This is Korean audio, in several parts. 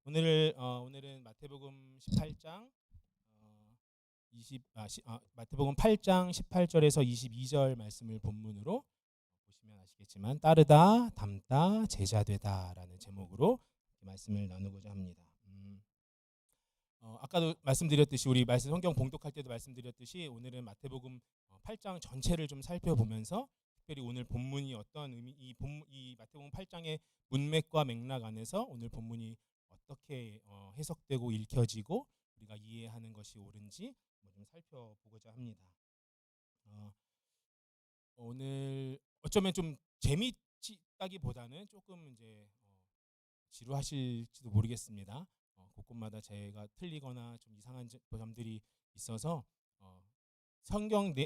오늘은 마태복음 18장 마태복음 8장 18절에서 22절 말씀을 본문으로 보시면 아시겠지만 따르다 담다 제자되다라는 제목으로 말씀을 나누고자 합니다. 아까도 말씀드렸듯이 우리 말씀 성경 봉독할 때도 말씀드렸듯이 오늘은 마태복음 8장 전체를 좀 살펴보면서 특별히 오늘 본문이 어떤 의미 이 마태복음 8장의 문맥과 맥락 안에서 오늘 본문이 어떻게 해석되고 읽혀지고 우리가 이해하는 것이 옳은지 좀 살펴보고자 합니다. 오늘 어쩌면 좀 재미있다기보다는 조금 이제 지루하실지도 모르겠습니다. 곳곳마다 제가 틀리거나 좀 이상한 점들이 있어서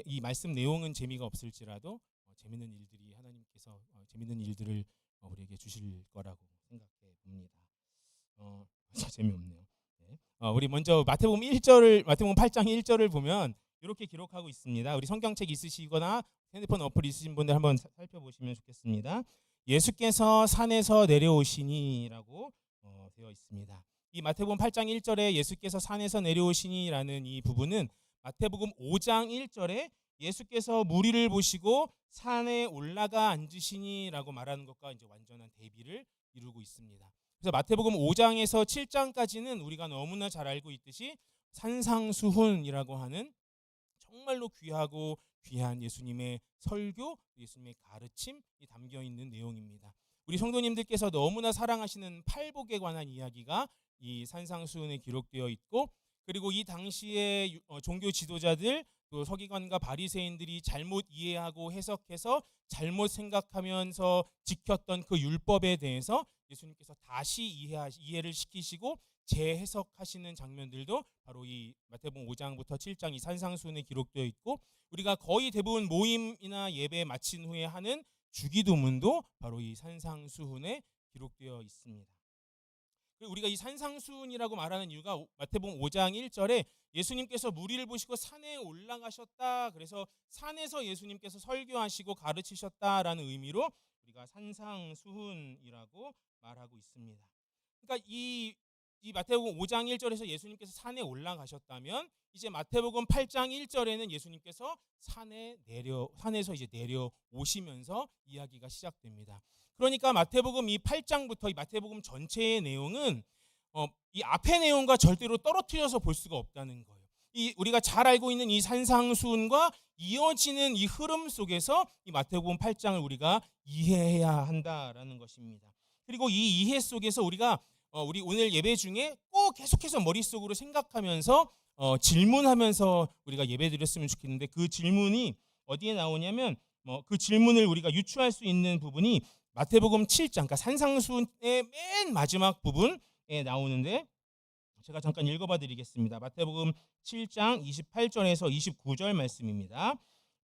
이 말씀 내용은 재미가 없을지라도 재미있는 일들이 하나님께서 재미있는 일들을 우리에게 주실 거라고 생각해 봅니다. 재미없네요. 네. 우리 먼저 마태복음 8장 1절을 보면 이렇게 기록하고 있습니다. 우리 성경책 있으시거나 핸드폰 어플 있으신 분들 한번 살펴보시면 좋겠습니다. 예수께서 산에서 내려오시니라고 되어 있습니다. 이 마태복음 8장 1절에 예수께서 산에서 내려오시니라는 이 부분은 마태복음 5장 1절에 예수께서 무리를 보시고 산에 올라가 앉으시니라고 말하는 것과 이제 완전한 대비를 이루고 있습니다. 그래서 마태복음 5장에서 7장까지는 우리가 너무나 잘 알고 있듯이 산상수훈이라고 하는 정말로 귀하고 귀한 예수님의 설교, 예수님의 가르침이 담겨 있는 내용입니다. 우리 성도님들께서 너무나 사랑하시는 팔복에 관한 이야기가 이 산상수훈에 기록되어 있고, 그리고 이 당시의 종교 지도자들 또 서기관과 바리새인들이 잘못 이해하고 해석해서 잘못 생각하면서 지켰던 그 율법에 대해서 예수님께서 다시 이해를 시키시고 재해석하시는 장면들도 바로 이 마태복음 5장부터 7장 이 산상수훈에 기록되어 있고, 우리가 거의 대부분 모임이나 예배 마친 후에 하는 주기도문도 바로 이 산상수훈에 기록되어 있습니다. 우리가 이 산상수훈이라고 말하는 이유가 마태복음 5장 1절에 예수님께서 무리를 보시고 산에 올라가셨다, 그래서 산에서 예수님께서 설교하시고 가르치셨다라는 의미로 우리가 산상수훈이라고 말하고 있습니다. 그러니까 이 마태복음 5장 1절에서 예수님께서 산에 올라가셨다면 이제 마태복음 8장 1절에는 예수님께서 산에서 이제 내려오시면서 이야기가 시작됩니다. 그러니까 마태복음 이 8장부터 이 마태복음 전체의 내용은 이 앞의 내용과 절대로 떨어뜨려서 볼 수가 없다는 거예요. 우리가 잘 알고 있는 이 산상수훈과 이어지는 이 흐름 속에서 이 마태복음 8장을 우리가 이해해야 한다라는 것입니다. 그리고 이 이해 속에서 우리가 우리 오늘 예배 중에 꼭 계속해서 머릿속으로 생각하면서 질문하면서 우리가 예배 드렸으면 좋겠는데, 그 질문이 어디에 나오냐면 그 질문을 우리가 유추할 수 있는 부분이 마태복음 7장, 그러니까 산상수훈의 맨 마지막 부분에 나오는데, 제가 잠깐 읽어봐 드리겠습니다. 마태복음 7장 28절에서 29절 말씀입니다.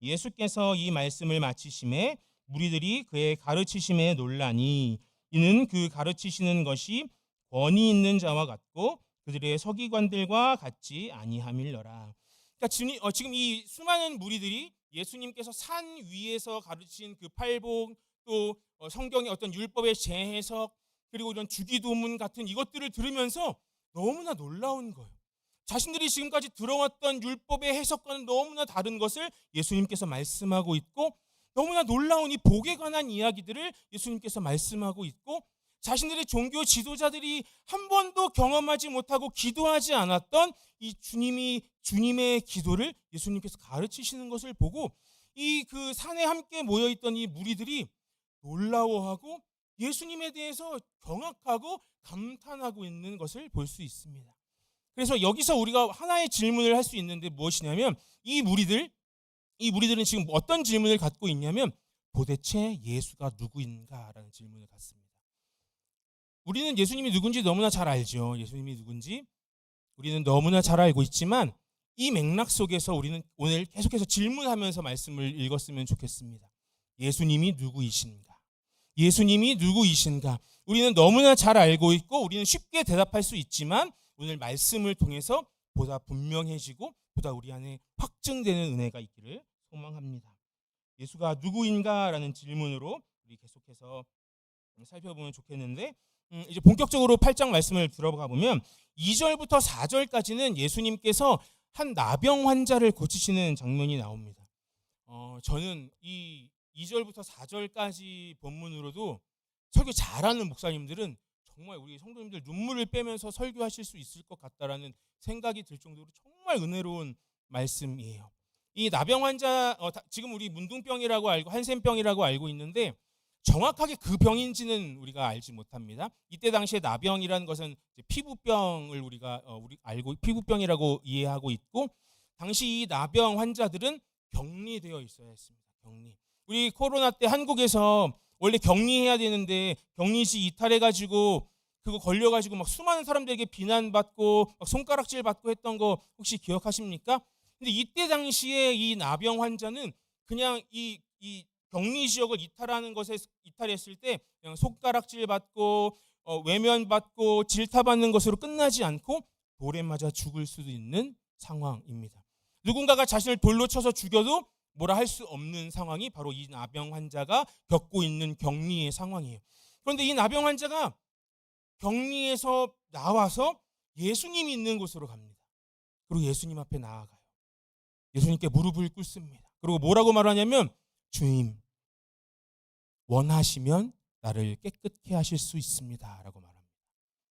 예수께서 이 말씀을 마치심에 무리들이 그의 가르치심에 놀라니 이는 그 가르치시는 것이 권위 있는 자와 같고 그들의 서기관들과 같지 아니함일러라. 그러니까 지금 이 수많은 무리들이 예수님께서 산 위에서 가르친 그 팔복, 또 성경의 어떤 율법의 재해석, 그리고 이런 주기도문 같은 이것들을 들으면서 너무나 놀라운 거예요. 자신들이 지금까지 들어왔던 율법의 해석과는 너무나 다른 것을 예수님께서 말씀하고 있고, 너무나 놀라운 이 복에 관한 이야기들을 예수님께서 말씀하고 있고, 자신들의 종교 지도자들이 한 번도 경험하지 못하고 기도하지 않았던 이 주님의 기도를 예수님께서 가르치시는 것을 보고 이 그 산에 함께 모여있던 이 무리들이 놀라워하고 예수님에 대해서 경악하고 감탄하고 있는 것을 볼 수 있습니다. 그래서 여기서 우리가 하나의 질문을 할 수 있는데 무엇이냐면, 이 무리들은 지금 어떤 질문을 갖고 있냐면 도대체 예수가 누구인가라는 질문을 갖습니다. 우리는 예수님이 누군지 너무나 잘 알죠. 예수님이 누군지 우리는 너무나 잘 알고 있지만 이 맥락 속에서 우리는 오늘 계속해서 질문하면서 말씀을 읽었으면 좋겠습니다. 예수님이 누구이신가? 예수님이 누구이신가? 우리는 너무나 잘 알고 있고 우리는 쉽게 대답할 수 있지만 오늘 말씀을 통해서 보다 분명해지고 보다 우리 안에 확증되는 은혜가 있기를 소망합니다. 예수가 누구인가라는 질문으로 우리 계속해서 살펴보면 좋겠는데, 이제 본격적으로 8장 말씀을 들어가 보면 2절부터 4절까지는 예수님께서 한 나병 환자를 고치시는 장면이 나옵니다. 저는 이 2절부터 4절까지 본문으로도 설교 잘하는 목사님들은 정말 우리 성도님들 눈물을 빼면서 설교하실 수 있을 것 같다라는 생각이 들 정도로 정말 은혜로운 말씀이에요. 이 나병 환자, 지금 우리 문둥병이라고 알고 한센병이라고 알고 있는데 정확하게 그 병인지는 우리가 알지 못합니다. 이때 당시에 나병이라는 것은 피부병을 우리가 알고 피부병이라고 이해하고 있고, 당시 이 나병 환자들은 격리되어 있어야 했습니다. 격리. 우리 코로나 때 한국에서 원래 격리해야 되는데 격리시 이탈해가지고 그거 걸려가지고 막 수많은 사람들에게 비난받고 막 손가락질 받고 했던 거 혹시 기억하십니까? 근데 이때 당시에 이 나병 환자는 그냥 이 격리 지역을 이탈했을 때 그냥 손가락질 받고 외면 받고 질타받는 것으로 끝나지 않고 돌에 맞아 죽을 수도 있는 상황입니다. 누군가가 자신을 돌로 쳐서 죽여도 뭐라 할 수 없는 상황이 바로 이 나병 환자가 겪고 있는 격리의 상황이에요. 그런데 이 나병 환자가 격리에서 나와서 예수님이 있는 곳으로 갑니다. 그리고 예수님 앞에 나아가요. 예수님께 무릎을 꿇습니다. 그리고 뭐라고 말하냐면, 주님, 원하시면 나를 깨끗게 하실 수 있습니다 라고 말합니다.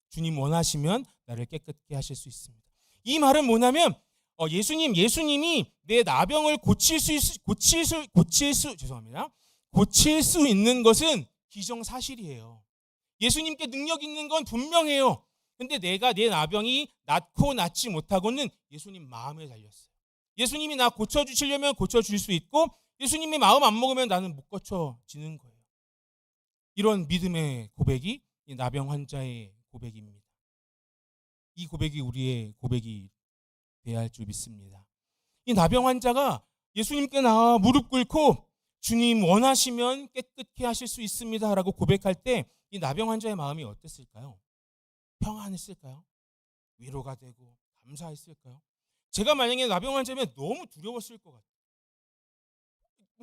주님, 원하시면 나를 깨끗게 하실 수 있습니다. 이 말은 뭐냐면 예수님이 내 나병을 고칠 수 있는 것은 기정사실이에요. 예수님께 능력 있는 건 분명해요. 근데 내가 내 나병이 낫고 낫지 못하고는 예수님 마음에 달렸어요. 예수님이 나 고쳐주시려면 고쳐줄 수 있고, 예수님이 마음 안 먹으면 나는 못 고쳐지는 거예요. 이런 믿음의 고백이 이 나병 환자의 고백입니다. 이 고백이 우리의 고백이 돼야 할 줄 믿습니다. 이 나병 환자가 예수님께 나와 무릎 꿇고 주님 원하시면 깨끗게 하실 수 있습니다 라고 고백할 때 이 나병 환자의 마음이 어땠을까요? 평안했을까요? 위로가 되고 감사했을까요? 제가 만약에 나병 환자면 너무 두려웠을 것 같아요.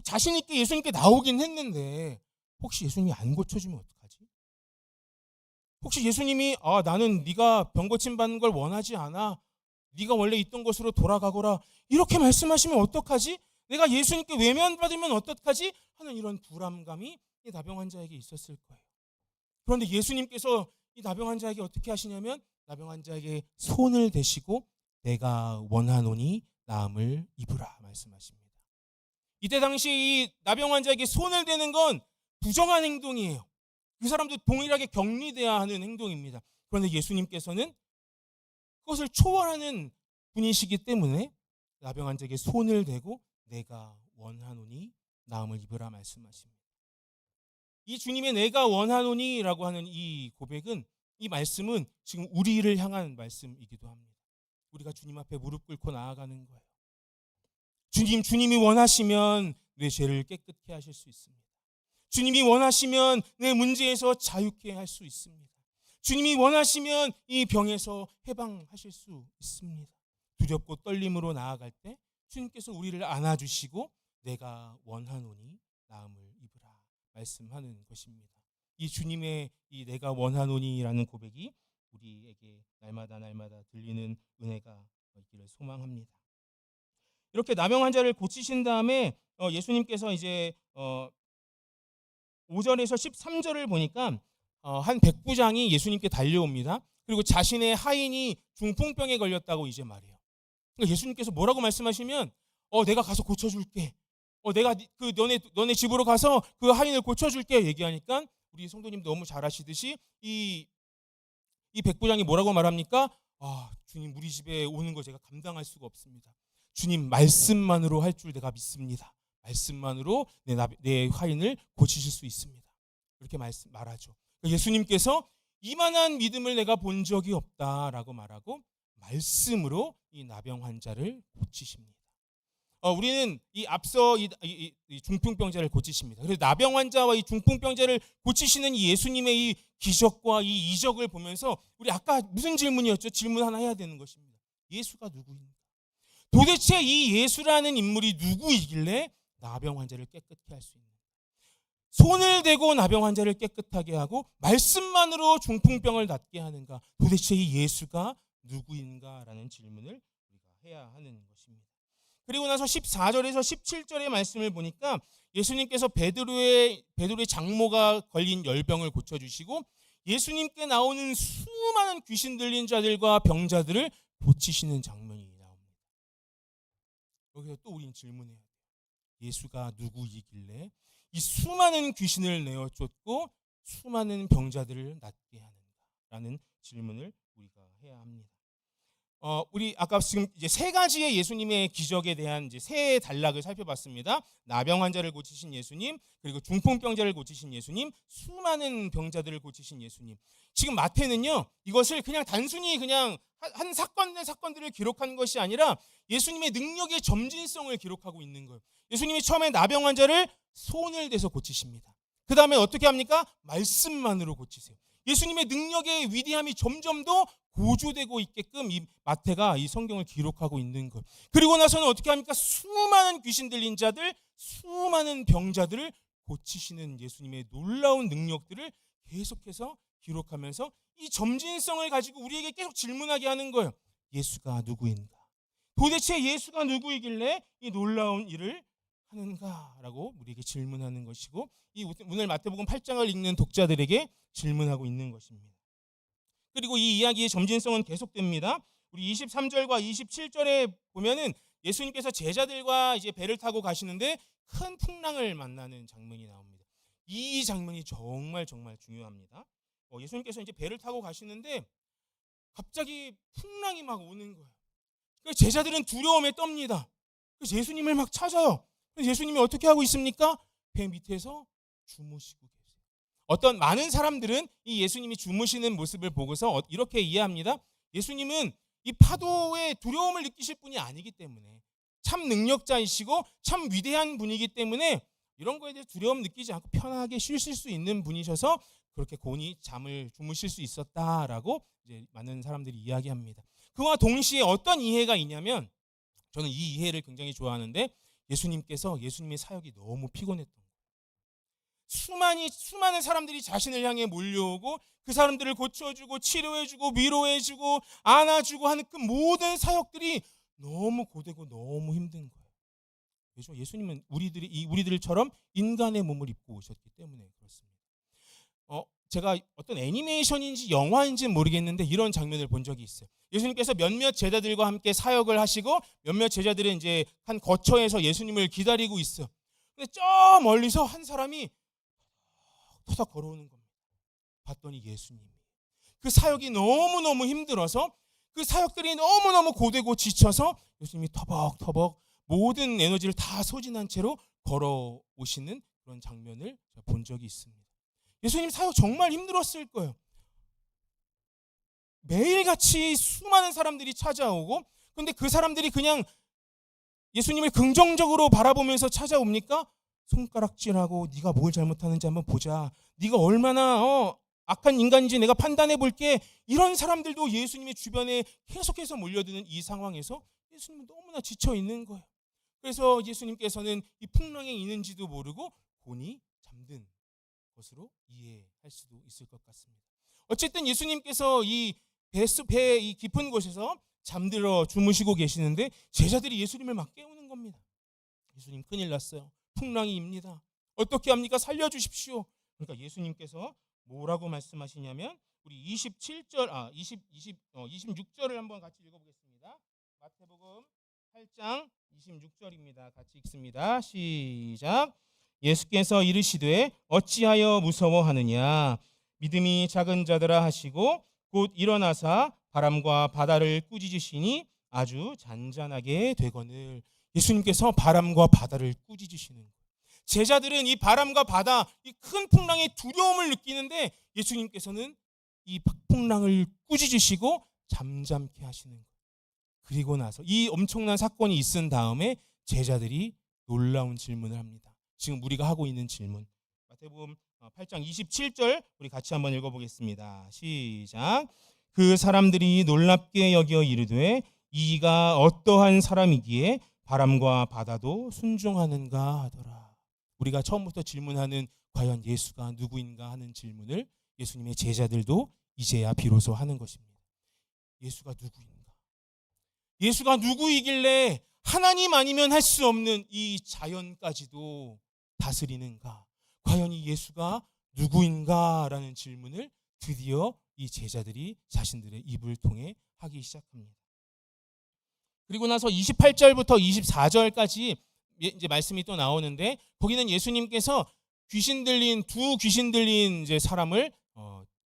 자신 있게 예수님께 나오긴 했는데 혹시 예수님이 안 고쳐주면 어떡하지? 혹시 예수님이 나는 네가 병 고침 받는 걸 원하지 않아, 네가 원래 있던 곳으로 돌아가거라, 이렇게 말씀하시면 어떡하지? 내가 예수님께 외면받으면 어떡하지? 하는 이런 불안감이 이 나병 환자에게 있었을 거예요. 그런데 예수님께서 이 나병 환자에게 어떻게 하시냐면 나병 환자에게 손을 대시고 내가 원하노니 나음을 입으라 말씀하십니다. 이때 당시 이 나병 환자에게 손을 대는 건 부정한 행동이에요. 그 사람도 동일하게 격리돼야 하는 행동입니다. 그런데 예수님께서는 그것을 초월하는 분이시기 때문에 나병 환자에게 손을 대고 내가 원하노니 나음을 입으라 말씀하십니다. 이 주님의 내가 원하노니라고 하는 이 고백은, 이 말씀은 지금 우리를 향한 말씀이기도 합니다. 우리가 주님 앞에 무릎 꿇고 나아가는 거예요. 주님이 원하시면 내 죄를 깨끗게 하실 수 있습니다. 주님이 원하시면 내 문제에서 자유케 할 수 있습니다. 주님이 원하시면 이 병에서 해방하실 수 있습니다. 두렵고 떨림으로 나아갈 때 주님께서 우리를 안아주시고 내가 원하노니 나음을 입으라 말씀하는 것입니다. 이 주님의 이 내가 원하노니라는 고백이 우리에게 날마다 들리는 은혜가 있기를 소망합니다. 이렇게 나병 환자를 고치신 다음에 예수님께서 이제 5절에서 13절을 보니까 한 백부장이 예수님께 달려옵니다. 그리고 자신의 하인이 중풍병에 걸렸다고 이제 말해요. 그러니까 예수님께서 뭐라고 말씀하시면 내가 가서 고쳐줄게. 내가 그 너네 집으로 가서 그 하인을 고쳐줄게 얘기하니까 우리 성도님 너무 잘 아시듯이 이 백부장이 뭐라고 말합니까? 주님 우리 집에 오는 거 제가 감당할 수가 없습니다. 주님 말씀만으로 할 줄 내가 믿습니다. 말씀만으로 내 하인을 고치실 수 있습니다. 이렇게 말하죠. 예수님께서 이만한 믿음을 내가 본 적이 없다라고 말하고 말씀으로 이 나병 환자를 고치십니다. 우리는 이 앞서 이 중풍병자를 고치십니다. 그래서 나병 환자와 이 중풍병자를 고치시는 이 예수님의 이 기적과 이 이적을 보면서 우리 아까 무슨 질문이었죠? 질문 하나 해야 되는 것입니다. 예수가 누구인가? 도대체 이 예수라는 인물이 누구이길래 나병 환자를 깨끗게 할 수 있는가? 손을 대고 나병 환자를 깨끗하게 하고 말씀만으로 중풍병을 낫게 하는가? 도대체 이 예수가 누구인가라는 질문을 우리가 해야 하는 것입니다. 그리고 나서 14절에서 17절의 말씀을 보니까 예수님께서 베드로의 장모가 걸린 열병을 고쳐주시고 예수님께 나오는 수많은 귀신 들린 자들과 병자들을 고치시는 장면이 나옵니다. 여기서 또 우린 질문해야 돼요. 예수가 누구이길래 이 수많은 귀신을 내어 쫓고 수많은 병자들을 낫게 하는가라는 질문을 우리가 해야 합니다. 우리 아까 지금 이제 세 가지의 예수님의 기적에 대한 이제 세 단락을 살펴봤습니다. 나병 환자를 고치신 예수님, 그리고 중풍병자를 고치신 예수님, 수많은 병자들을 고치신 예수님. 지금 마태는요, 이것을 그냥 단순히 그냥 한 사건들을 기록한 것이 아니라 예수님의 능력의 점진성을 기록하고 있는 거예요. 예수님이 처음에 나병 환자를 손을 대서 고치십니다. 그 다음에 어떻게 합니까? 말씀만으로 고치세요. 예수님의 능력의 위대함이 점점 더 고조되고 있게끔 이 마태가 이 성경을 기록하고 있는 것. 그리고 나서는 어떻게 합니까? 수많은 귀신 들린 자들, 수많은 병자들을 고치시는 예수님의 놀라운 능력들을 계속해서 기록하면서 이 점진성을 가지고 우리에게 계속 질문하게 하는 거예요. 예수가 누구인가? 도대체 예수가 누구이길래 이 놀라운 일을 하는가라고 우리에게 질문하는 것이고, 이 오늘 마태복음 8장을 읽는 독자들에게 질문하고 있는 것입니다. 그리고 이 이야기의 점진성은 계속됩니다. 우리 23절과 27절에 보면은 예수님께서 제자들과 이제 배를 타고 가시는데 큰 풍랑을 만나는 장면이 나옵니다. 이 장면이 정말 중요합니다. 예수님께서 이제 배를 타고 가시는데 갑자기 풍랑이 막 오는 거예요. 그래서 제자들은 두려움에 떱니다. 그래서 예수님을 막 찾아요. 그래서 예수님이 어떻게 하고 있습니까? 배 밑에서 주무시고 계세요. 어떤 많은 사람들은 이 예수님이 주무시는 모습을 보고서 이렇게 이해합니다. 예수님은 이 파도에 두려움을 느끼실 분이 아니기 때문에, 참 능력자이시고 참 위대한 분이기 때문에 이런 거에 대해 두려움 느끼지 않고 편하게 쉬실 수 있는 분이셔서 그렇게 곤히 잠을 주무실 수 있었다라고 이제 많은 사람들이 이야기합니다. 그와 동시에 어떤 이해가 있냐면, 저는 이 이해를 굉장히 좋아하는데, 예수님의 사역이 너무 피곤했던 거예요. 수많은 사람들이 자신을 향해 몰려오고 그 사람들을 고쳐주고 치료해주고 위로해주고 안아주고 하는 그 모든 사역들이 너무 고되고 너무 힘든 거예요. 그렇죠? 예수님은 우리들처럼 인간의 몸을 입고 오셨기 때문에 그렇습니다. 제가 어떤 애니메이션인지 영화인지는 모르겠는데 이런 장면을 본 적이 있어요. 예수님께서 몇몇 제자들과 함께 사역을 하시고 몇몇 제자들은 이제 한 거처에서 예수님을 기다리고 있어요. 근데 저 멀리서 한 사람이 터덕 걸어오는 겁니다. 봤더니 예수님이. 그 사역이 너무너무 힘들어서, 그 사역들이 너무너무 고되고 지쳐서 예수님이 터벅터벅 모든 에너지를 다 소진한 채로 걸어오시는 그런 장면을 본 적이 있습니다. 예수님 사역 정말 힘들었을 거예요. 매일같이 수많은 사람들이 찾아오고, 근데 그 사람들이 그냥 예수님을 긍정적으로 바라보면서 찾아옵니까? 손가락질하고 네가 뭘 잘못하는지 한번 보자. 네가 얼마나 악한 인간인지 내가 판단해 볼게. 이런 사람들도 예수님의 주변에 계속해서 몰려드는 이 상황에서 예수님은 너무나 지쳐 있는 거예요. 그래서 예수님께서는 이 풍랑에 있는지도 모르고 곤히 잠든 것으로 이해할 수도 있을 것 같습니다. 어쨌든 예수님께서 이 배의 깊은 곳에서 잠들어 주무시고 계시는데 제자들이 예수님을 막 깨우는 겁니다. 예수님 큰일 났어요. 풍랑이 입니다. 어떻게 합니까? 살려주십시오. 그러니까 예수님께서 뭐라고 말씀하시냐면, 우리 26절을 한번 같이 읽어보겠습니다. 마태복음 8장 26절입니다. 같이 읽습니다. 시작. 예수께서 이르시되 어찌하여 무서워하느냐? 믿음이 작은 자들아 하시고 곧 일어나사 바람과 바다를 꾸짖으시니 아주 잔잔하게 되거늘. 예수님께서 바람과 바다를 꾸짖으시는 거예요. 제자들은 이 바람과 바다, 이 큰 풍랑에 두려움을 느끼는데 예수님께서는 이 풍랑을 꾸짖으시고 잠잠케 하시는 거예요. 그리고 나서 이 엄청난 사건이 있은 다음에 제자들이 놀라운 질문을 합니다. 지금 우리가 하고 있는 질문. 마태복음 8장 27절 우리 같이 한번 읽어보겠습니다. 시작. 그 사람들이 놀랍게 여겨 이르되 이가 어떠한 사람이기에 바람과 바다도 순종하는가 하더라. 우리가 처음부터 질문하는 과연 예수가 누구인가 하는 질문을 예수님의 제자들도 이제야 비로소 하는 것입니다. 예수가 누구인가? 예수가 누구이길래 하나님 아니면 할 수 없는 이 자연까지도 다스리는가? 과연 이 예수가 누구인가라는 질문을 드디어 이 제자들이 자신들의 입을 통해 하기 시작합니다. 그리고 나서 28절부터 24절까지 이제 말씀이 또 나오는데, 거기는 예수님께서 두 귀신 들린 이제 사람을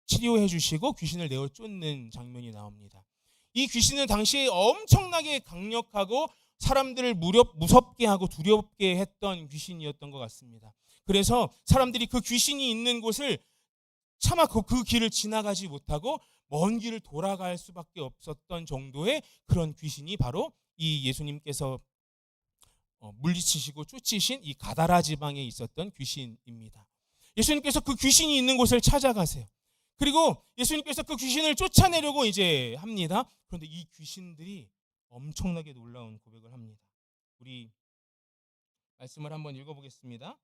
치료해 주시고 귀신을 내어 쫓는 장면이 나옵니다. 이 귀신은 당시에 엄청나게 강력하고 사람들을 무섭게 하고 두렵게 했던 귀신이었던 것 같습니다. 그래서 사람들이 그 귀신이 있는 곳을 차마 그 길을 지나가지 못하고 먼 길을 돌아갈 수밖에 없었던 정도의 그런 귀신이 바로 이 예수님께서 물리치시고 쫓으신 이 가다라 지방에 있었던 귀신입니다. 예수님께서 그 귀신이 있는 곳을 찾아가세요. 그리고 예수님께서 그 귀신을 쫓아내려고 이제 합니다. 그런데 이 귀신들이 엄청나게 놀라운 고백을 합니다. 우리 말씀을 한번 읽어보겠습니다.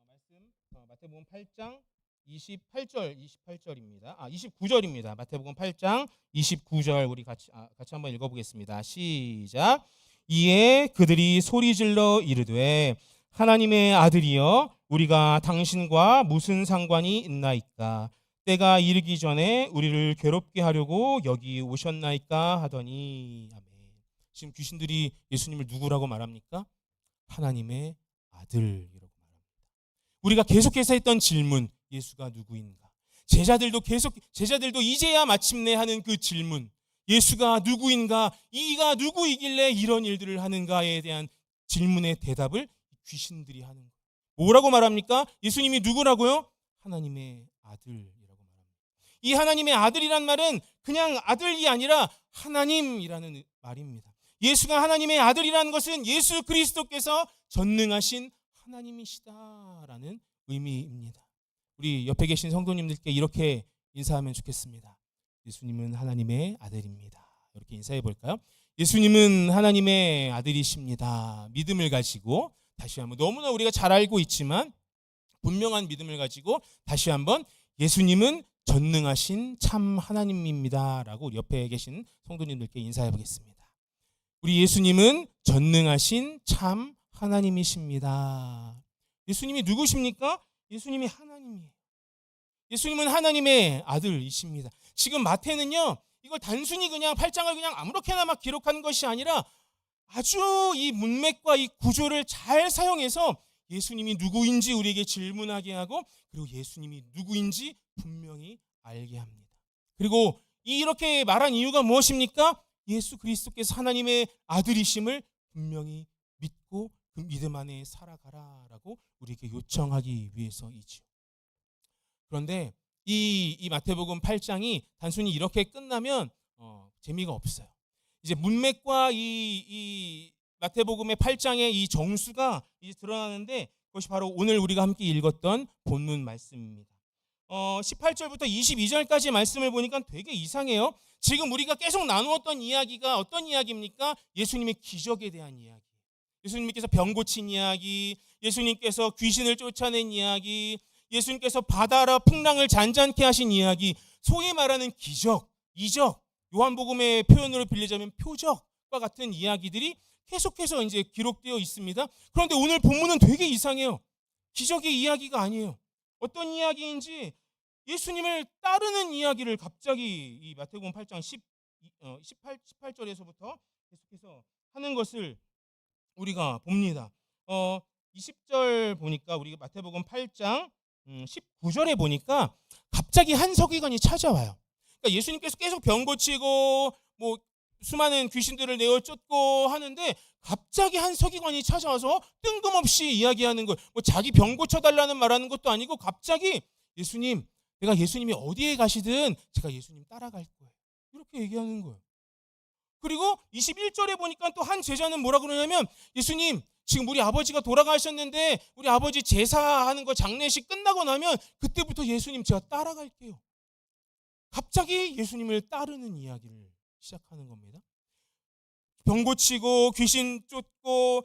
말씀 마태복음 8장 28절입니다. 29절입니다. 마태복음 8장 29절 우리 같이 한번 읽어보겠습니다. 시작. 이에 그들이 소리질러 이르되 하나님의 아들이여 우리가 당신과 무슨 상관이 있나이까? 때가 이르기 전에 우리를 괴롭게 하려고 여기 오셨나이까 하더니. 아멘. 지금 귀신들이 예수님을 누구라고 말합니까? 하나님의 아들이라고 말합니다. 우리가 계속해서 했던 질문, 예수가 누구인가? 제자들도 이제야 마침내 하는 그 질문, 예수가 누구인가? 이가 누구이길래 이런 일들을 하는가에 대한 질문의 대답을 귀신들이 하는 거예요. 뭐라고 말합니까? 예수님이 누구라고요? 하나님의 아들이라고 말합니다. 이 하나님의 아들이란 말은 그냥 아들이 아니라 하나님이라는 말입니다. 예수가 하나님의 아들이라는 것은 예수 그리스도께서 전능하신 하나님이시다라는 의미입니다. 우리 옆에 계신 성도님들께 이렇게 인사하면 좋겠습니다. 예수님은 하나님의 아들입니다. 이렇게 인사해 볼까요? 예수님은 하나님의 아들이십니다. 믿음을 가지고 다시 한번, 너무나 우리가 잘 알고 있지만 분명한 믿음을 가지고 다시 한번 예수님은 전능하신 참 하나님입니다 라고 옆에 계신 성도님들께 인사해 보겠습니다. 우리 예수님은 전능하신 참 하나님이십니다. 예수님이 누구십니까? 예수님이 하나님이에요. 예수님은 하나님의 아들이십니다. 지금 마태는요, 이걸 단순히 그냥 8장을 그냥 아무렇게나 막 기록한 것이 아니라 아주 이 문맥과 이 구조를 잘 사용해서 예수님이 누구인지 우리에게 질문하게 하고, 그리고 예수님이 누구인지 분명히 알게 합니다. 그리고 이렇게 말한 이유가 무엇입니까? 예수 그리스도께서 하나님의 아들이심을 분명히 믿고 그 믿음 안에 살아가라라고 우리에게 요청하기 위해서이죠. 그런데 이 마태복음 8장이 단순히 이렇게 끝나면 재미가 없어요. 이제 문맥과 이 마태복음의 8장의 이 정수가 이제 드러나는데, 그것이 바로 오늘 우리가 함께 읽었던 본문 말씀입니다. 18절부터 22절까지 말씀을 보니까 되게 이상해요. 지금 우리가 계속 나누었던 이야기가 어떤 이야기입니까? 예수님의 기적에 대한 이야기, 예수님께서 병 고친 이야기, 예수님께서 귀신을 쫓아낸 이야기, 예수님께서 바다라 풍랑을 잔잔케 하신 이야기, 소위 말하는 기적, 이적, 요한복음의 표현으로 빌리자면 표적과 같은 이야기들이 계속해서 이제 기록되어 있습니다. 그런데 오늘 본문은 되게 이상해요. 기적의 이야기가 아니에요. 어떤 이야기인지 예수님을 따르는 이야기를 갑자기 이 마태복음 8장 18절에서부터 계속해서 하는 것을 우리가 봅니다. 20절 보니까, 우리가 마태복음 8장 19절에 보니까 갑자기 한 서기관이 찾아와요. 그러니까 예수님께서 계속 병 고치고 뭐 수많은 귀신들을 내어 쫓고 하는데 갑자기 한 서기관이 찾아와서 뜬금없이 이야기하는 거예요. 뭐 자기 병 고쳐달라는 말하는 것도 아니고 갑자기 예수님, 내가 예수님이 어디에 가시든 제가 예수님 따라갈 거예요. 이렇게 얘기하는 거예요. 그리고 21절에 보니까 또 한 제자는 뭐라 그러냐면, 예수님 지금 우리 아버지가 돌아가셨는데 우리 아버지 제사하는 거 장례식 끝나고 나면 그때부터 예수님 제가 따라갈게요. 갑자기 예수님을 따르는 이야기를 시작하는 겁니다. 병 고치고 귀신 쫓고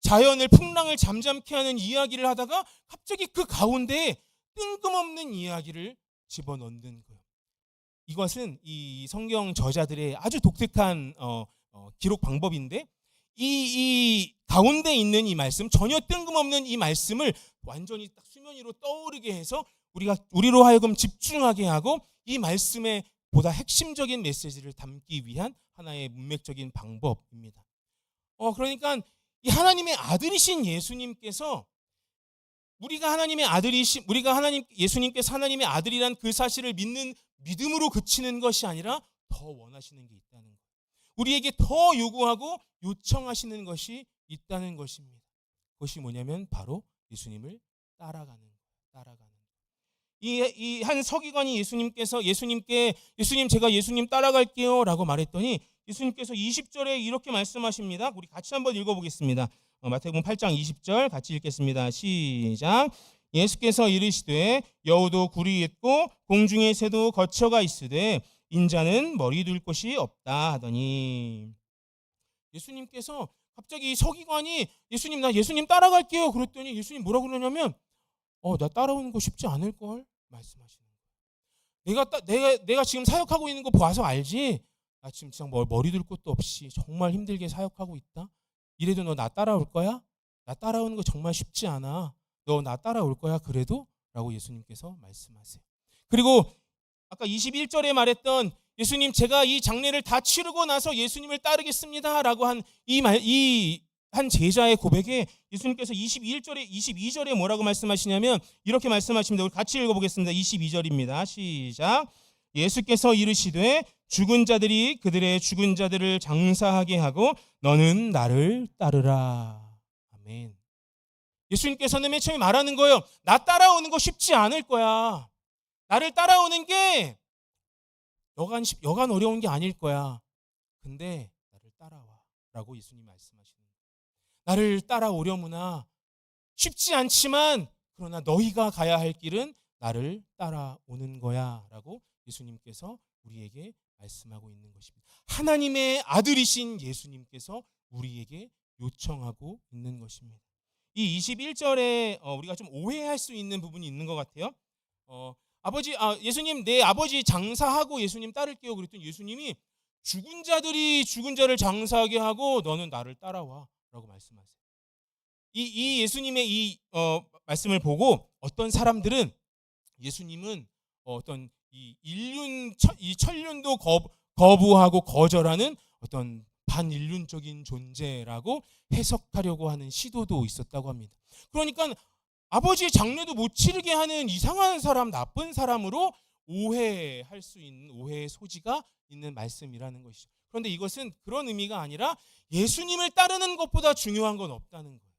자연을 풍랑을 잠잠케 하는 이야기를 하다가 갑자기 그 가운데에 뜬금없는 이야기를 집어넣는 거예요. 이것은 이 성경 저자들의 아주 독특한 기록 방법인데 이 가운데 있는 이 말씀, 전혀 뜬금없는 이 말씀을 완전히 딱 수면 위로 떠오르게 해서 우리로 하여금 집중하게 하고 이 말씀의 보다 핵심적인 메시지를 담기 위한 하나의 문맥적인 방법입니다. 그러니까 이 하나님의 아들이신 예수님께서 예수님께서 하나님의 아들이란 그 사실을 믿는 믿음으로 그치는 것이 아니라 더 원하시는 게 있다는 거예요. 우리에게 더 요구하고 요청하시는 것이 있다는 것입니다. 그것이 뭐냐면 바로 예수님을 따라가는 거예요. 이 한 서기관이 예수님 제가 예수님 따라갈게요 라고 말했더니 예수님께서 20절에 이렇게 말씀하십니다. 우리 같이 한번 읽어보겠습니다. 마태복음 8장 20절 같이 읽겠습니다. 시작. 예수께서 이르시되 여우도 굴이 있고 공중의 새도 거처가 있으되 인자는 머리 둘 곳이 없다 하더니, 예수님께서 갑자기 이 서기관이 나 예수님 따라갈게요 그랬더니 예수님 뭐라고 그러냐면 나 따라오는 거 쉽지 않을걸 말씀하시는 거예요. 내가 지금 사역하고 있는 거 봐서 알지? 나 지금 머리 둘 곳도 없이 정말 힘들게 사역하고 있다. 이래도 너 나 따라올 거야? 나 따라오는 거 정말 쉽지 않아. 너 나 따라올 거야 그래도? 라고 예수님께서 말씀하세요. 그리고 아까 21절에 말했던 예수님 제가 이 장례를 다 치르고 나서 예수님을 따르겠습니다 라고 한 한 제자의 고백에 예수님께서 22절에 뭐라고 말씀하시냐면 이렇게 말씀하십니다. 우리 같이 읽어보겠습니다. 22절입니다. 시작. 예수께서 이르시되 죽은 자들이 그들의 죽은 자들을 장사하게 하고 너는 나를 따르라. 아멘. 예수님께서는 맨 처음에 말하는 거예요. 나 따라오는 거 쉽지 않을 거야. 나를 따라오는 게 여간 어려운 게 아닐 거야. 근데 나를 따라와 라고 예수님 말씀하시는 거예요. 나를 따라오려무나 쉽지 않지만 그러나 너희가 가야 할 길은 나를 따라오는 거야 라고 예수님께서 우리에게 말씀하고 있는 것입니다. 하나님의 아들이신 예수님께서 우리에게 요청하고 있는 것입니다. 이 21절에 우리가 좀 오해할 수 있는 부분이 있는 것 같아요. 예수님 내 아버지 장사하고 예수님 따를게요 그랬더니 예수님이 죽은 자들이 죽은 자를 장사하게 하고 너는 나를 따라와 라고 말씀하세요. 이 예수님의 이 말씀을 보고 어떤 사람들은 예수님은 어떤 이 천륜도 거부하고 거절하는 어떤 반인륜적인 존재라고 해석하려고 하는 시도도 있었다고 합니다. 그러니까 아버지의 장례도 못 치르게 하는 이상한 사람, 나쁜 사람으로 오해할 수 있는 오해의 소지가 있는 말씀이라는 것이죠. 그런데 이것은 그런 의미가 아니라 예수님을 따르는 것보다 중요한 건 없다는 거예요.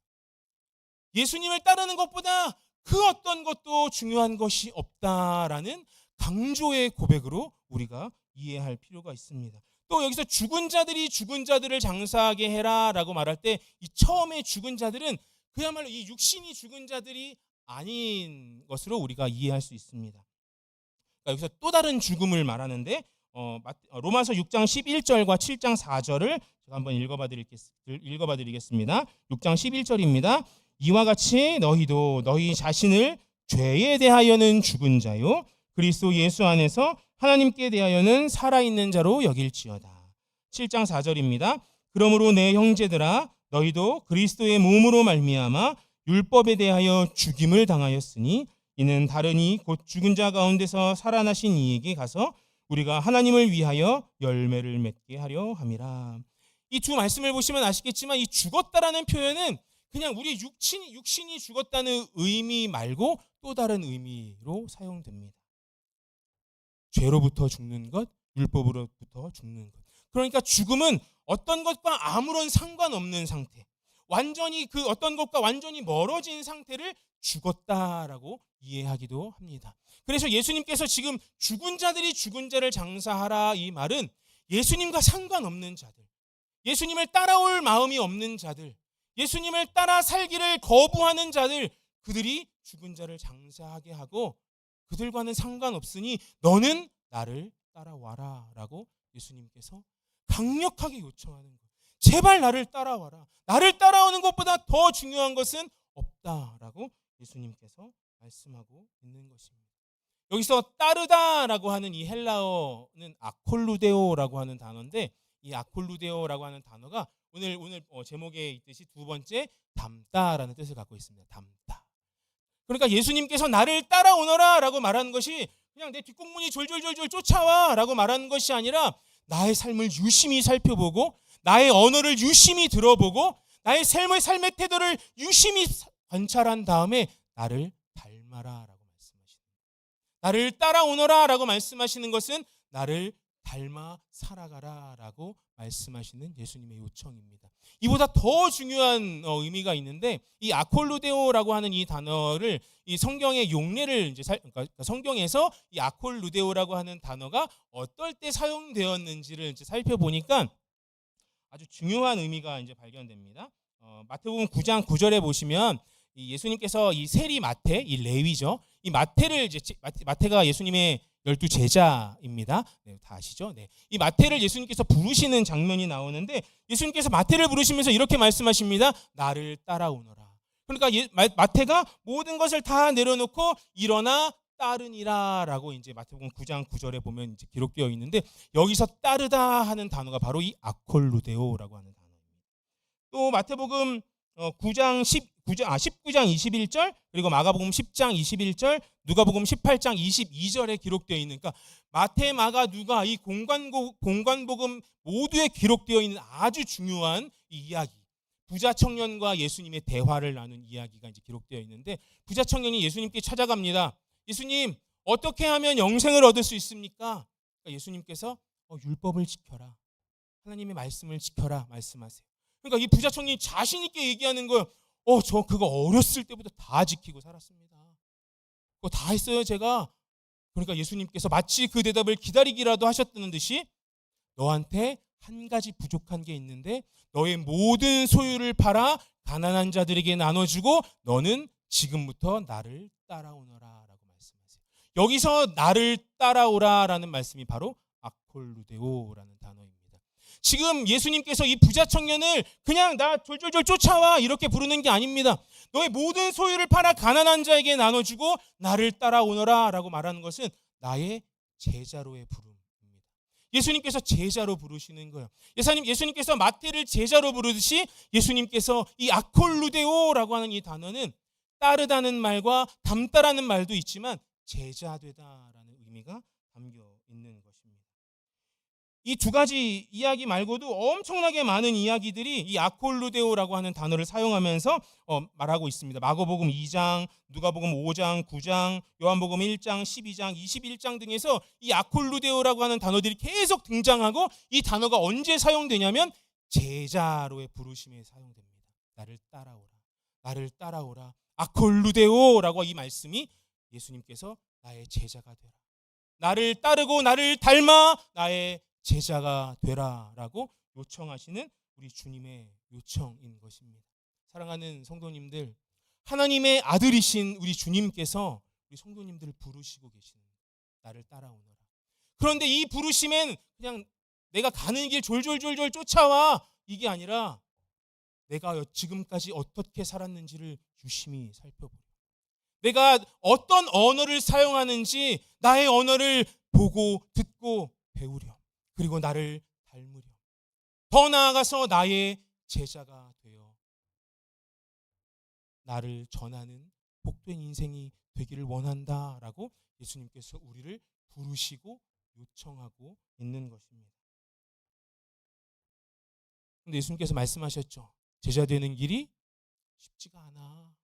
예수님을 따르는 것보다 그 어떤 것도 중요한 것이 없다라는 강조의 고백으로 우리가 이해할 필요가 있습니다. 또 여기서 죽은 자들이 죽은 자들을 장사하게 해라라고 말할 때 이 처음에 죽은 자들은 그야말로 이 육신이 죽은 자들이 아닌 것으로 우리가 이해할 수 있습니다. 그러니까 여기서 또 다른 죽음을 말하는데 로마서 6장 11절과 7장 4절을 제가 한번 읽어봐 드리겠습니다. 6장 11절입니다. 이와 같이 너희도 너희 자신을 죄에 대하여는 죽은 자요 그리스도 예수 안에서 하나님께 대하여는 살아있는 자로 여길지어다. 7장 4절입니다. 그러므로 내 형제들아 너희도 그리스도의 몸으로 말미암아 율법에 대하여 죽임을 당하였으니 이는 다르니 곧 죽은 자 가운데서 살아나신 이에게 가서 우리가 하나님을 위하여 열매를 맺게 하려 함이라. 이 두 말씀을 보시면 아시겠지만 이 죽었다라는 표현은 그냥 우리 육신이 죽었다는 의미 말고 또 다른 의미로 사용됩니다. 죄로부터 죽는 것, 율법으로부터 죽는 것. 그러니까 죽음은 어떤 것과 아무런 상관없는 상태, 완전히 그 어떤 것과 완전히 멀어진 상태를 죽었다라고 이해하기도 합니다. 그래서 예수님께서 지금 죽은 자들이 죽은 자를 장사하라 이 말은 예수님과 상관없는 자들, 예수님을 따라올 마음이 없는 자들, 예수님을 따라 살기를 거부하는 자들, 그들이 죽은 자를 장사하게 하고 그들과는 상관없으니 너는 나를 따라와라 라고 예수님께서 강력하게 요청하는 거예요. 제발 나를 따라와라. 나를 따라오는 것보다 더 중요한 것은 없다라고 예수님께서 말씀하고 있는 것입니다. 여기서 따르다라고 하는 이 헬라어는 아콜루데오라고 하는 단어인데, 이 아콜루데오라고 하는 단어가 오늘 제목에 있듯이 두 번째 담다라는 뜻을 갖고 있습니다. 담다. 그러니까 예수님께서 나를 따라오너라라고 말하는 것이 그냥 내 뒷공문이 졸졸졸졸 쫓아와라고 말하는 것이 아니라 나의 삶을 유심히 살펴보고 나의 언어를 유심히 들어보고 나의 삶의 태도를 유심히 관찰한 다음에 나를 닮아라라고 말씀하십니다. 나를 따라오너라라고 말씀하시는 것은 나를 닮아 살아가라라고 말씀하시는 예수님의 요청입니다. 이보다 더 중요한 의미가 있는데, 이 아콜루데오라고 하는 이 단어를 이 성경의 용례를 이제 그러니까 성경에서 이 아콜루데오라고 하는 단어가 어떨 때 사용되었는지를 이제 살펴보니까 아주 중요한 의미가 이제 발견됩니다. 마태복음 9장 9절에 보시면 이 예수님께서 이 세리 마태, 이 레위죠. 이 마태를 이제 마태가 예수님의 12 제자입니다. 네, 다 아시죠? 네. 이 마태를 예수님께서 부르시는 장면이 나오는데 예수님께서 마태를 부르시면서 이렇게 말씀하십니다. 나를 따라오너라. 그러니까 마태가 모든 것을 다 내려놓고 일어나 따르니라라고 이제 마태복음 9장 9절에 보면 이제 기록되어 있는데, 여기서 따르다 하는 단어가 바로 이 아콜루데오라고 하는 단어입니다. 또 마태복음 19장 21절, 그리고 마가복음 10장 21절, 누가복음 18장 22절에 기록되어 있는, 그러니까 마태, 마가, 누가 이 공관복음 모두에 기록되어 있는 아주 중요한 이 이야기, 부자 청년과 예수님의 대화를 나눈 이야기가 이제 기록되어 있는데, 부자 청년이 예수님께 찾아갑니다. 예수님, 어떻게 하면 영생을 얻을 수 있습니까? 그러니까 예수님께서 율법을 지켜라, 하나님의 말씀을 지켜라 말씀하세요. 그러니까 이 부자 청년이 자신 있게 얘기하는 거예요. 저 그거 어렸을 때부터 다 지키고 살았습니다. 그거 다 했어요, 제가. 그러니까 예수님께서 마치 그 대답을 기다리기라도 하셨다는 듯이 너한테 한 가지 부족한 게 있는데 너의 모든 소유를 팔아 가난한 자들에게 나눠주고 너는 지금부터 나를 따라오너라 라고 말씀하세요. 여기서 나를 따라오라라는 말씀이 바로 아콜루데오라는 단어입니다. 지금 예수님께서 이 부자 청년을 그냥 나 졸졸졸 쫓아와 이렇게 부르는 게 아닙니다. 너의 모든 소유를 팔아 가난한 자에게 나눠주고 나를 따라오너라 라고 말하는 것은 나의 제자로의 부름입니다. 예수님께서 제자로 부르시는 거예요. 예수님께서 마태를 제자로 부르듯이 예수님께서 이 아콜루데오라고 하는 이 단어는 따르다는 말과 닮다라는 말도 있지만 제자되다라는 의미가 담겨 있는 것입니다. 이 두 가지 이야기 말고도 엄청나게 많은 이야기들이 이 아콜루데오라고 하는 단어를 사용하면서 말하고 있습니다. 마가복음 2장, 누가복음 5장, 9장, 요한복음 1장, 12장, 21장 등에서 이 아콜루데오라고 하는 단어들이 계속 등장하고, 이 단어가 언제 사용되냐면 제자로의 부르심에 사용됩니다. 나를 따라오라, 나를 따라오라. 아콜루데오라고 이 말씀이 예수님께서 나의 제자가 되라, 나를 따르고 나를 닮아 나의 제자가 되라라고 요청하시는 우리 주님의 요청인 것입니다. 사랑하는 성도님들, 하나님의 아들이신 우리 주님께서 우리 성도님들을 부르시고 계십니다. 나를 따라오너라. 그런데 이 부르심엔 그냥 내가 가는 길 졸졸졸졸 쫓아와 이게 아니라 내가 지금까지 어떻게 살았는지를 유심히 살펴보라. 내가 어떤 언어를 사용하는지 나의 언어를 보고 듣고 배우렴. 그리고 나를 닮으렴. 더 나아가서 나의 제자가 되어 나를 전하는 복된 인생이 되기를 원한다라고 예수님께서 우리를 부르시고 요청하고 있는 것입니다. 그런데 예수님께서 말씀하셨죠. 제자 되는 길이 쉽지가 않아.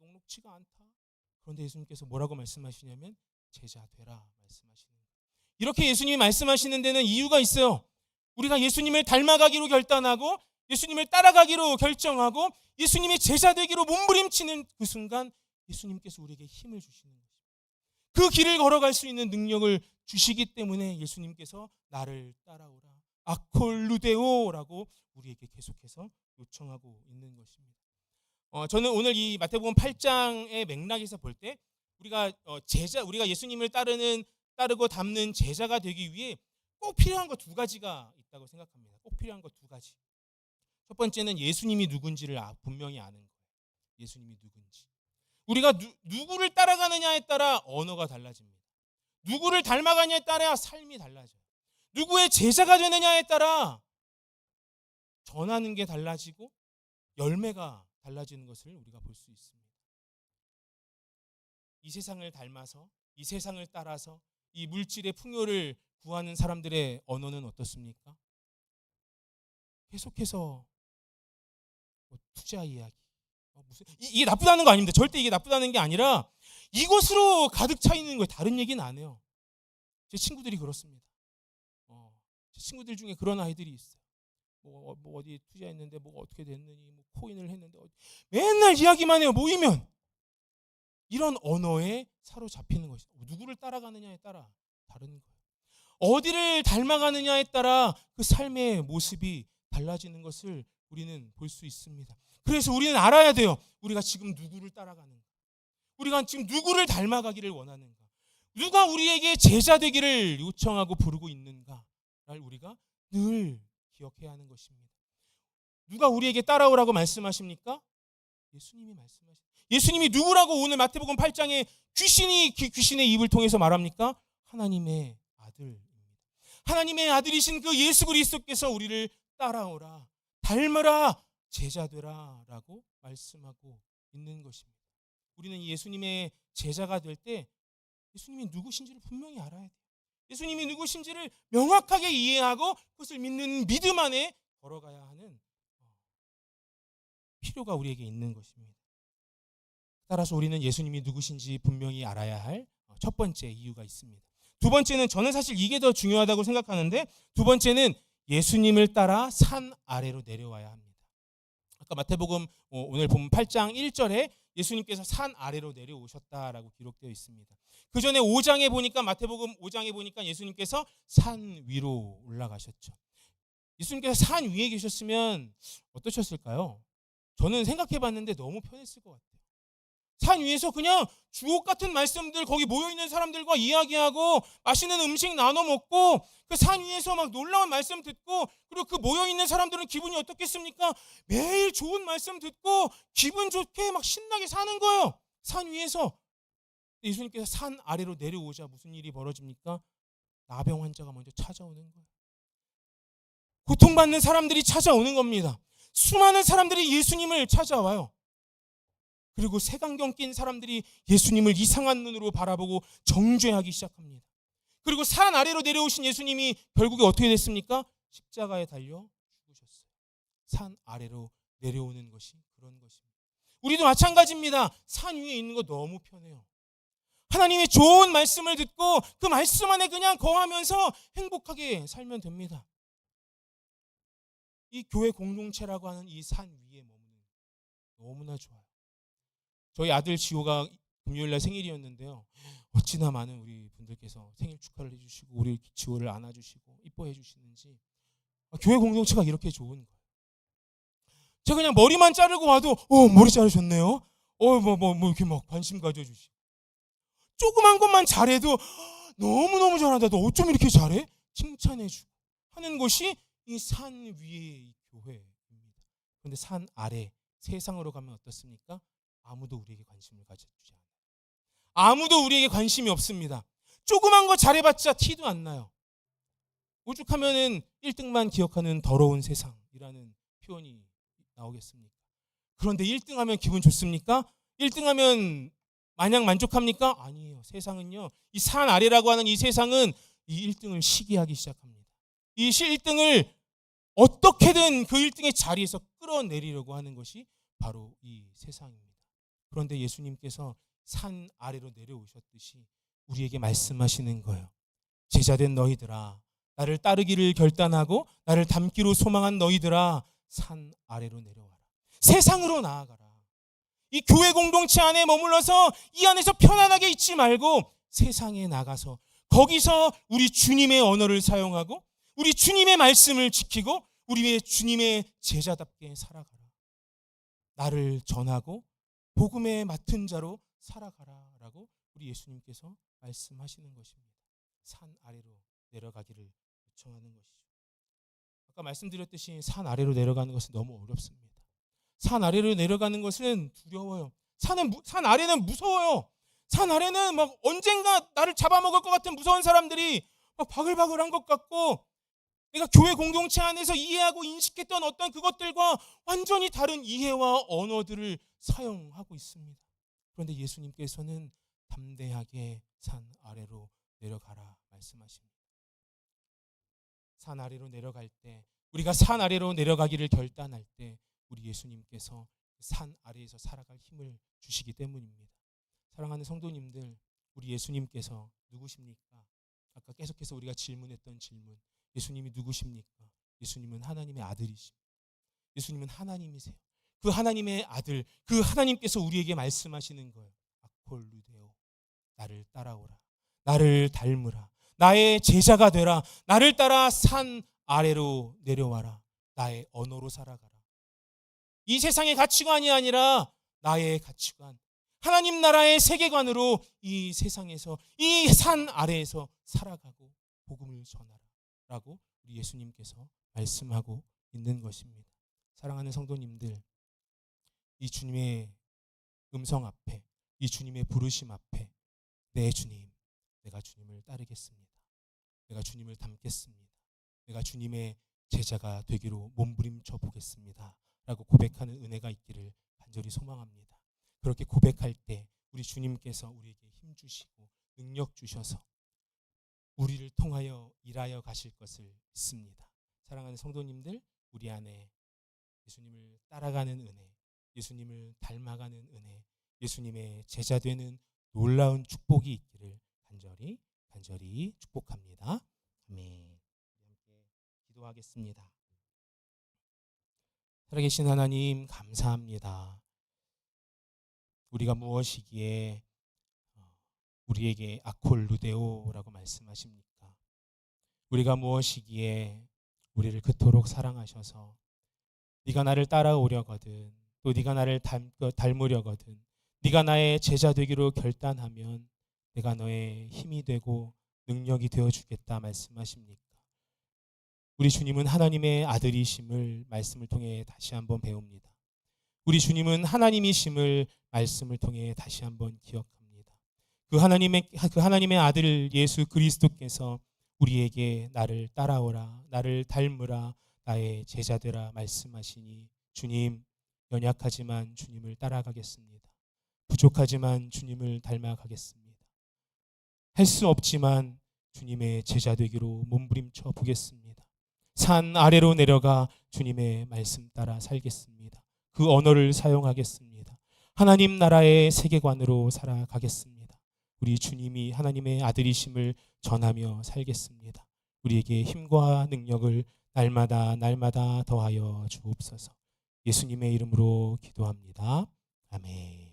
녹록지가 않다. 그런데 예수님께서 뭐라고 말씀하시냐면 제자 되라 말씀하시는 거예요. 이렇게 예수님이 말씀하시는 데는 이유가 있어요. 우리가 예수님을 닮아가기로 결단하고 예수님을 따라가기로 결정하고 예수님의 제자 되기로 몸부림치는 그 순간 예수님께서 우리에게 힘을 주시는 것입니다. 그 길을 걸어갈 수 있는 능력을 주시기 때문에 예수님께서 나를 따라오라, 아콜루데오라고 우리에게 계속해서 요청하고 있는 것입니다. 저는 오늘 이 마태복음 8장의 맥락에서 볼 때 우리가 예수님을 따르고 닮는 제자가 되기 위해 꼭 필요한 거 두 가지가 있다고 생각합니다. 꼭 필요한 거 두 가지. 첫 번째는 예수님이 누군지를 분명히 아는 거예요. 예수님이 누군지. 우리가 누구를 따라가느냐에 따라 언어가 달라집니다. 누구를 닮아가냐에 따라 삶이 달라져요. 누구의 제자가 되느냐에 따라 전하는 게 달라지고 열매가 달라지는 것을 우리가 볼 수 있습니다. 이 세상을 닮아서, 이 세상을 따라서 이 물질의 풍요를 구하는 사람들의 언어는 어떻습니까? 계속해서 투자 이야기. 이게 나쁘다는 거 아닙니다. 절대 이게 나쁘다는 게 아니라 이것으로 가득 차 있는 거예요. 다른 얘기는 안 해요. 제 친구들이 그렇습니다. 제 친구들 중에 그런 아이들이 있어요. 뭐 어디 투자했는데 뭐가 어떻게 됐느니, 뭐 코인을 했는데 맨날 이야기만 해요. 모이면 이런 언어에 사로잡히는 것이죠. 누구를 따라가느냐에 따라 다른 거예요. 어디를 닮아가느냐에 따라 그 삶의 모습이 달라지는 것을 우리는 볼 수 있습니다. 그래서 우리는 알아야 돼요. 우리가 지금 누구를 따라가는가? 우리가 지금 누구를 닮아가기를 원하는가? 누가 우리에게 제자 되기를 요청하고 부르고 있는가를 우리가 늘 기억해야 하는 것입니다. 누가 우리에게 따라오라고 말씀하십니까? 예수님이 말씀하십니다. 예수님이 누구라고 오늘 마태복음 8장에 귀신의 입을 통해서 말합니까? 하나님의 아들입니다. 하나님의 아들이신 그 예수 그리스도께서 우리를 따라오라, 닮으라, 제자 되라 라고 말씀하고 있는 것입니다. 우리는 예수님의 제자가 될 때 예수님이 누구신지를 분명히 알아야 돼요. 예수님이 누구신지를 명확하게 이해하고 그것을 믿는 믿음 안에 걸어가야 하는 필요가 우리에게 있는 것입니다. 따라서 우리는 예수님이 누구신지 분명히 알아야 할 첫 번째 이유가 있습니다. 두 번째는, 저는 사실 이게 더 중요하다고 생각하는데, 두 번째는 예수님을 따라 산 아래로 내려와야 합니다. 아까 마태복음 오늘 보면 8장 1절에 예수님께서 산 아래로 내려오셨다라고 기록되어 있습니다. 그 전에 5장에 보니까, 마태복음 5장에 보니까 예수님께서 산 위로 올라가셨죠. 예수님께서 산 위에 계셨으면 어떠셨을까요? 저는 생각해 봤는데 너무 편했을 것 같아요. 산 위에서 그냥 주옥 같은 말씀들, 거기 모여있는 사람들과 이야기하고 맛있는 음식 나눠 먹고 그 산 위에서 막 놀라운 말씀 듣고, 그리고 그 모여있는 사람들은 기분이 어떻겠습니까? 매일 좋은 말씀 듣고 기분 좋게 막 신나게 사는 거예요. 산 위에서. 예수님께서 산 아래로 내려오자 무슨 일이 벌어집니까? 나병 환자가 먼저 찾아오는 거예요. 고통받는 사람들이 찾아오는 겁니다. 수많은 사람들이 예수님을 찾아와요. 그리고 색안경 낀 사람들이 예수님을 이상한 눈으로 바라보고 정죄하기 시작합니다. 그리고 산 아래로 내려오신 예수님이 결국에 어떻게 됐습니까? 십자가에 달려 죽으셨어요. 산 아래로 내려오는 것이 그런 것입니다. 우리도 마찬가지입니다. 산 위에 있는 거 너무 편해요. 하나님의 좋은 말씀을 듣고 그 말씀 안에 그냥 거하면서 행복하게 살면 됩니다. 이 교회 공동체라고 하는 이 산 위에 머무는 너무나 좋아요. 저희 아들 지호가 금요일날 생일이었는데요. 어찌나 많은 우리 분들께서 생일 축하를 해주시고 우리 지호를 안아주시고 이뻐해 주시는지, 교회 공동체가 이렇게 좋은 거예요. 제가 그냥 머리만 자르고 와도 머리 자르셨네요. 뭐 이렇게 막 관심 가져주시고, 조그만 것만 잘해도 너무너무 잘한다, 너 어쩜 이렇게 잘해? 칭찬해주고 하는 것이 이 산 위의 교회입니다. 그런데 산 아래 세상으로 가면 어떻습니까? 아무도 우리에게 관심을 가져주지 않아요. 아무도 우리에게 관심이 없습니다. 조그만 거 잘해봤자 티도 안 나요. 오죽하면은 1등만 기억하는 더러운 세상이라는 표현이 나오겠습니까? 그런데 1등하면 기분 좋습니까? 1등하면 마냥 만족합니까? 아니에요. 세상은요, 이 산 아래라고 하는 이 세상은 이 1등을 시기하기 시작합니다. 이 1등을 어떻게든 그 1등의 자리에서 끌어내리려고 하는 것이 바로 이 세상입니다. 그런데 예수님께서 산 아래로 내려오셨듯이 우리에게 말씀하시는 거예요. 제자된 너희들아, 나를 따르기를 결단하고 나를 닮기로 소망한 너희들아, 산 아래로 내려와라. 세상으로 나아가라. 이 교회 공동체 안에 머물러서 이 안에서 편안하게 있지 말고 세상에 나가서 거기서 우리 주님의 언어를 사용하고 우리 주님의 말씀을 지키고 우리의 주님의 제자답게 살아가라. 나를 전하고 복음의 맡은 자로 살아가라라고 우리 예수님께서 말씀하시는 것입니다. 산 아래로 내려가기를 요청하는 것이죠. 아까 말씀드렸듯이 산 아래로 내려가는 것은 너무 어렵습니다. 산 아래로 내려가는 것은 두려워요. 산 아래는 무서워요. 산 아래는 막 언젠가 나를 잡아먹을 것 같은 무서운 사람들이 막 바글바글한 것 같고, 내가 교회 공동체 안에서 이해하고 인식했던 어떤 그것들과 완전히 다른 이해와 언어들을 사용하고 있습니다. 그런데 예수님께서는 담대하게 산 아래로 내려가라 말씀하십니다. 산 아래로 내려갈 때, 우리가 산 아래로 내려가기를 결단할 때 우리 예수님께서 산 아래에서 살아갈 힘을 주시기 때문입니다. 사랑하는 성도님들, 우리 예수님께서 누구십니까? 아까 계속해서 우리가 질문했던 질문, 예수님이 누구십니까? 예수님은 하나님의 아들이십니다. 예수님은 하나님이세요. 그 하나님의 아들, 그 하나님께서 우리에게 말씀하시는 거예요. 아콜루데오, 나를 따라오라, 나를 닮으라, 나의 제자가 되라, 나를 따라 산 아래로 내려와라, 나의 언어로 살아가라. 이 세상의 가치관이 아니라 나의 가치관, 하나님 나라의 세계관으로 이 세상에서, 이 산 아래에서 살아가고 복음을 전하라 라고 우리 예수님께서 말씀하고 있는 것입니다. 사랑하는 성도님들, 이 주님의 음성 앞에, 이 주님의 부르심 앞에, 내 주님, 내가 주님을 따르겠습니다. 내가 주님을 닮겠습니다. 내가 주님의 제자가 되기로 몸부림쳐 보겠습니다 라고 고백하는 은혜가 있기를 간절히 소망합니다. 그렇게 고백할 때 우리 주님께서 우리에게 힘 주시고 능력 주셔서 우리를 통하여 일하여 가실 것을 믿습니다. 사랑하는 성도님들, 우리 안에 예수님을 따라가는 은혜, 예수님을 닮아가는 은혜, 예수님의 제자 되는 놀라운 축복이 있기를 간절히 축복합니다. 아멘. 함께 기도하겠습니다. 살아계신 하나님, 감사합니다. 우리가 무엇이기에 우리에게 아콜루데오라고 말씀하십니까? 우리가 무엇이기에 우리를 그토록 사랑하셔서 네가 나를 따라오려거든, 또 네가 나를 닮으려거든, 네가 나의 제자 되기로 결단하면 내가 너의 힘이 되고 능력이 되어주겠다 말씀하십니까? 우리 주님은 하나님의 아들이심을 말씀을 통해 다시 한번 배웁니다. 우리 주님은 하나님이심을 말씀을 통해 다시 한번 기억합니다. 그 하나님의 아들 예수 그리스도께서 우리에게 나를 따라오라, 나를 닮으라, 나의 제자 되라 말씀하시니, 주님, 연약하지만 주님을 따라가겠습니다. 부족하지만 주님을 닮아가겠습니다. 할 수 없지만 주님의 제자 되기로 몸부림쳐 보겠습니다. 산 아래로 내려가 주님의 말씀 따라 살겠습니다. 그 언어를 사용하겠습니다. 하나님 나라의 세계관으로 살아가겠습니다. 우리 주님이 하나님의 아들이심을 전하며 살겠습니다. 우리에게 힘과 능력을 날마다 더하여 주옵소서. 예수님의 이름으로 기도합니다. 아멘.